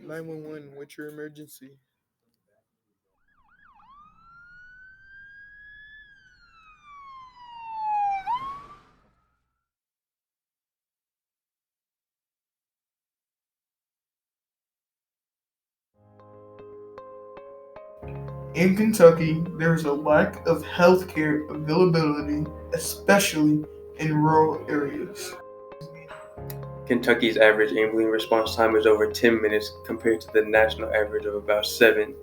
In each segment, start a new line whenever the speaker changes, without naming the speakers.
911, what's your emergency? In Kentucky, there is a lack of healthcare availability, especially in rural areas.
Kentucky's average ambulance response time is over 10 minutes compared to the national average of about 7.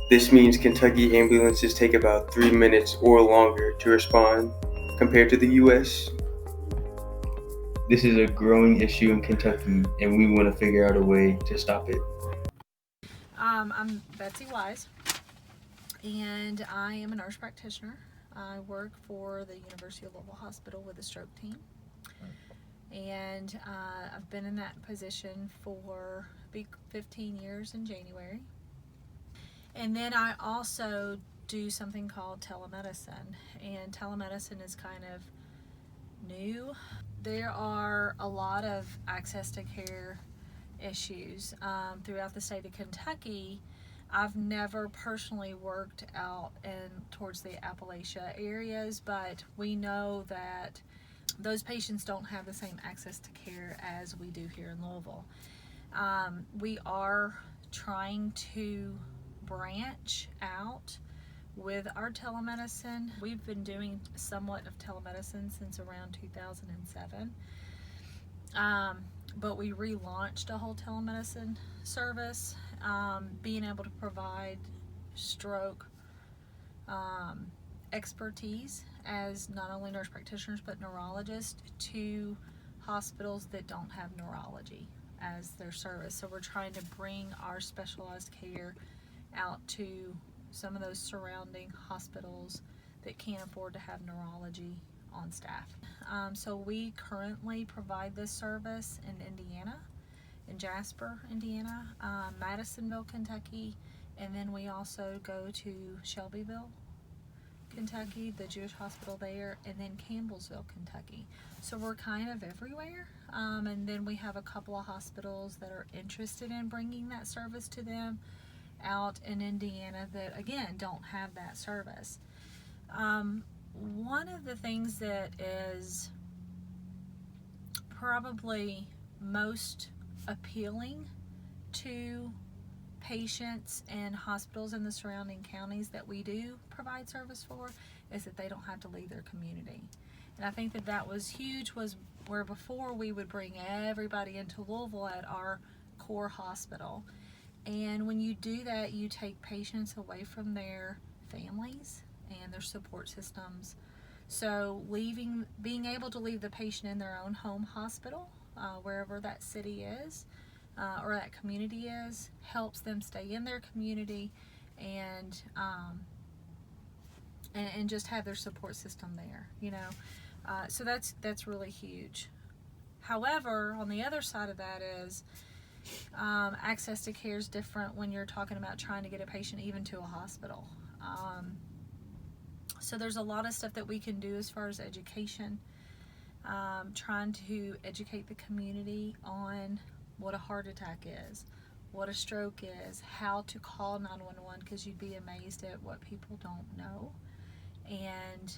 This means Kentucky ambulances take about 3 minutes or longer to respond compared to the US. This is a growing issue in Kentucky, and we want to figure out a way to stop it.
I'm Betsy Wise, and I am a nurse practitioner. I work for the University of Louisville Hospital with the stroke team, and I've been in that position for 15 years in January. And then I also do something called telemedicine, and telemedicine is kind of new. There are a lot of access to care issues throughout the state of Kentucky. I've never personally worked out towards the Appalachia areas, but we know that those patients don't have the same access to care as we do here in Louisville. We are trying to branch out with our telemedicine. We've been doing somewhat of telemedicine since around 2007. But we relaunched a whole telemedicine service, being able to provide stroke expertise as not only nurse practitioners but neurologists to hospitals that don't have neurology as their service. So we're trying to bring our specialized care out to some of those surrounding hospitals that can't afford to have neurology on staff. So we currently provide this service in Indiana, in Jasper, Indiana, Madisonville, Kentucky, and then we also go to Shelbyville, Kentucky, the Jewish hospital there, and then Campbellsville, Kentucky. So we're kind of everywhere, and then we have a couple of hospitals that are interested in bringing that service to them out in Indiana that, again, don't have that service. One of the things that is probably most appealing to patients and hospitals in the surrounding counties that we do provide service for is that they don't have to leave their community. And I think that that was huge, was where before we would bring everybody into Louisville at our core hospital. And when you do that, you take patients away from their families and their support systems. So being able to leave the patient in their own home hospital, wherever that city is, or that community is, helps them stay in their community and just have their support system there, so that's really huge. However, on the other side of that is access to care is different when you're talking about trying to get a patient even to a hospital. So there's a lot of stuff that we can do as far as education, trying to educate the community on what a heart attack is, what a stroke is, how to call 911, because you'd be amazed at what people don't know. And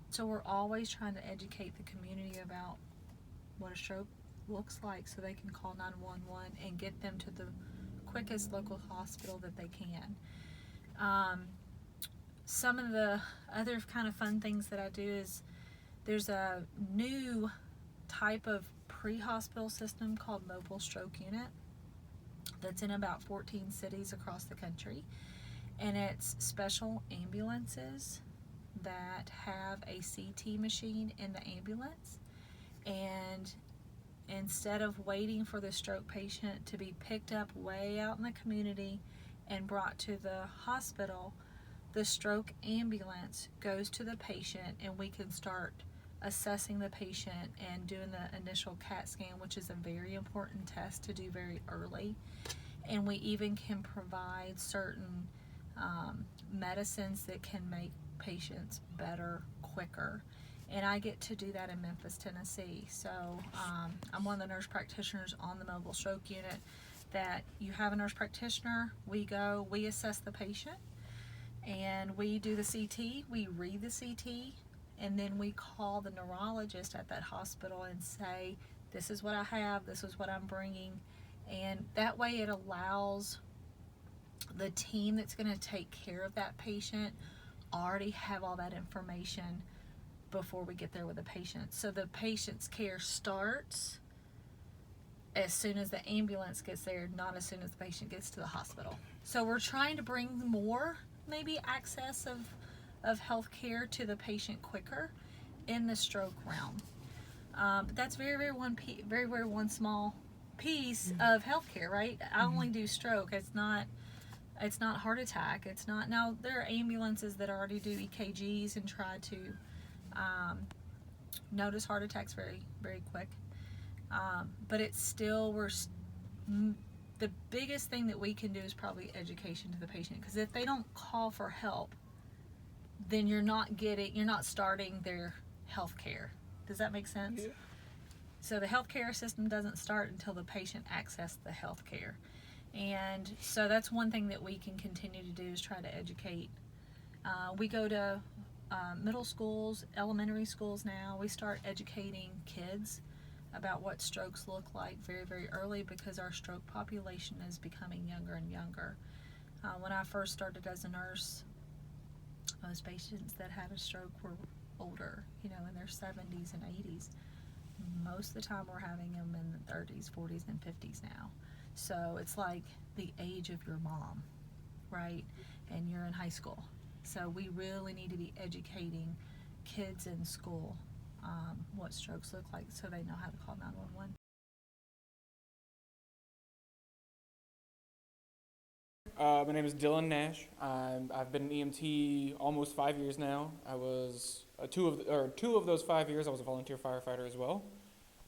so we're always trying to educate the community about what a stroke looks like so they can call 911 and get them to the quickest local hospital that they can. Some of the other kind of fun things that I do is there's a new type of pre-hospital system called Mobile Stroke Unit that's in about 14 cities across the country, and it's special ambulances that have a CT machine in the ambulance, and instead of waiting for the stroke patient to be picked up way out in the community and brought to the hospital, the stroke ambulance goes to the patient and we can start assessing the patient and doing the initial CAT scan, which is a very important test to do very early. And we even can provide certain medicines that can make patients better quicker. and I get to do that in Memphis, Tennessee. So I'm one of the nurse practitioners on the mobile stroke unit. That you have a nurse practitioner, we go, we assess the patient, and we do the CT, we read the CT, and then we call the neurologist at that hospital and say, this is what I have, this is what I'm bringing. And that way it allows the team that's going to take care of that patient already have all that information before we get there with the patient. So the patient's care starts as soon as the ambulance gets there, not as soon as the patient gets to the hospital. So we're trying to bring more maybe access of health care to the patient quicker in the stroke realm. But that's very one small piece of healthcare, right? I only do stroke. It's not heart attack. It's not. Now there are ambulances that already do EKGs and try to notice heart attacks very quick. But it's still the biggest thing that we can do is probably education to the patient, because if they don't call for help, then you're not starting their health care. Does that make sense? Yeah. So the healthcare system doesn't start until the patient accesses the healthcare. And so that's one thing that we can continue to do is try to educate. We go to middle schools, elementary schools now. We start educating kids about what strokes look like very early, because our stroke population is becoming younger and younger. When I first started as a nurse, most patients that had a stroke were older, in their 70s and 80s. Most of the time we're having them in the 30s, 40s, and 50s now. So it's like the age of your mom, right? And you're in high school. So we really need to be educating kids in school what strokes look like, so they know how to call 911.
My name is Dylan Nash. I've been an EMT almost 5 years now. I was two of those 5 years I was a volunteer firefighter as well.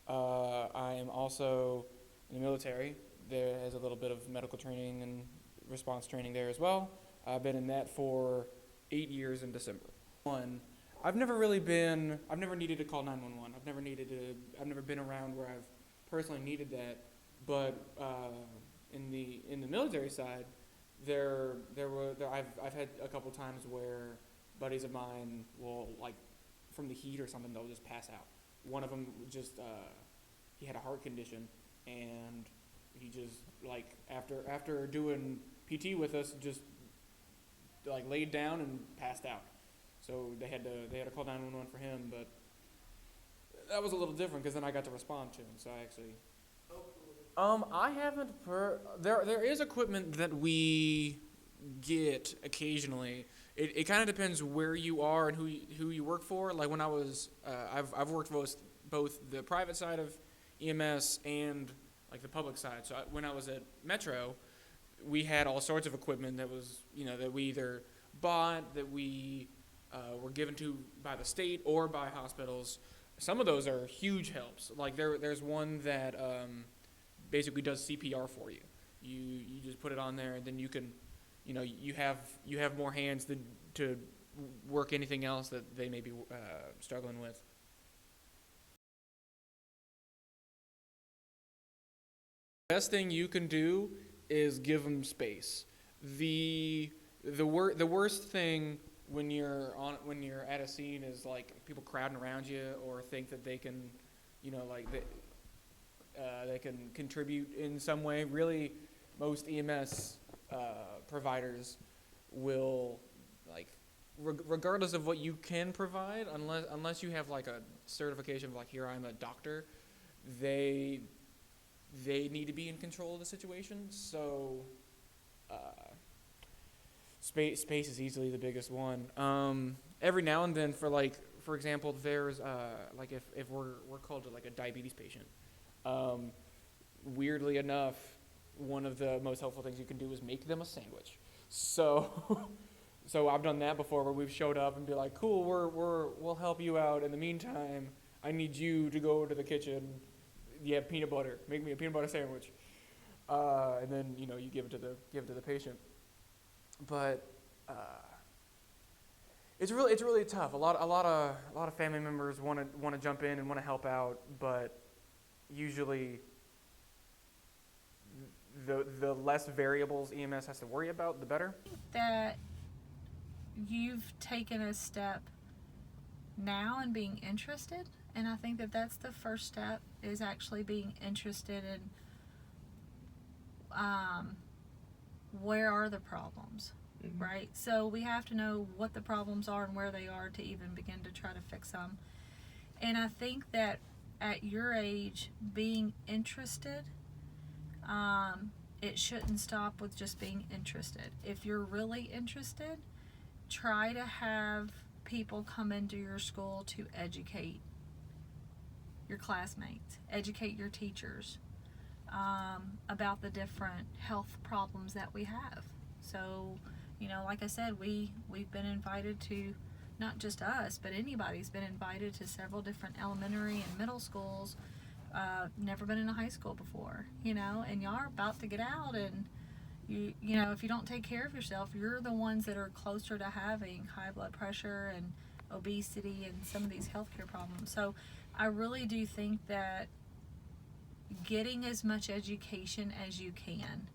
I am also in the military. There is a little bit of medical training and response training there as well. I've been in that for 8 years in December. I've never needed to call 911. I've never been around where I've personally needed that. But in the military side, I've had a couple times where buddies of mine will, like, from the heat or something, they'll just pass out. One of them just he had a heart condition, and he just, like, after doing PT with us, just like laid down and passed out. So they had to call 911 for him, but that was a little different because then I got to respond to him. So I actually, I haven't there is equipment that we get occasionally. It kind of depends where you are and who you work for. Like when I was, I've worked both the private side of EMS and like the public side. So when I was at Metro, we had all sorts of equipment that was, that we either bought, that we were given to by the state or by hospitals. Some of those are huge helps. Like there's one that basically does CPR for you. You just put it on there, and then you can, you have more hands to work anything else that they may be struggling with. The best thing you can do is give them space. The worst thing when you're at a scene is like people crowding around you or think that they can, they can contribute in some way. Really, most EMS providers will, like, regardless of what you can provide, unless you have like a certification of like, here I'm a doctor, they need to be in control of the situation. So space is easily the biggest one. Every now and then, for example, there's like if we're called to like a diabetes patient, weirdly enough, one of the most helpful things you can do is make them a sandwich. So I've done that before, where we've showed up and be like, cool, we'll help you out. In the meantime, I need you to go to the kitchen. You have peanut butter. Make me a peanut butter sandwich. And then you give it to the patient. But It's really tough. A lot of family members want to jump in and want to help out, but usually the less variables EMS has to worry about, the better.
That you've taken a step now in being interested, and I think that that's the first step, is actually being interested in where are the problems, right? So we have to know what the problems are and where they are to even begin to try to fix them. And I think that at your age, being interested, it shouldn't stop with just being interested. If you're really interested, try to have people come into your school to educate your classmates, educate your teachers about the different health problems that we have. So, you know, like I said, we've been invited to, not just us, but anybody's been invited to several different elementary and middle schools. Never been in a high school before, you know, and y'all are about to get out, and you know, if you don't take care of yourself, you're the ones that are closer to having high blood pressure and obesity and some of these healthcare problems. So I really do think that getting as much education as you can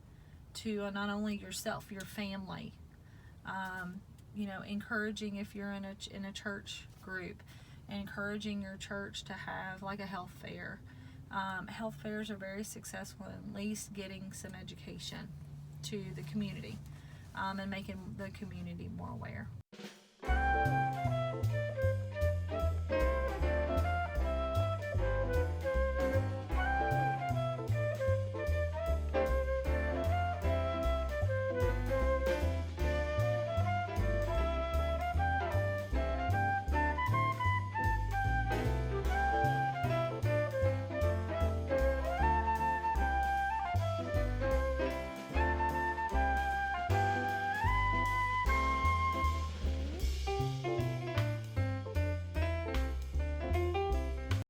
to not only yourself, your family, you know, encouraging, if you're in a church group, encouraging your church to have like a health fair. Health fairs are very successful in at least getting some education to the community, and making the community more aware.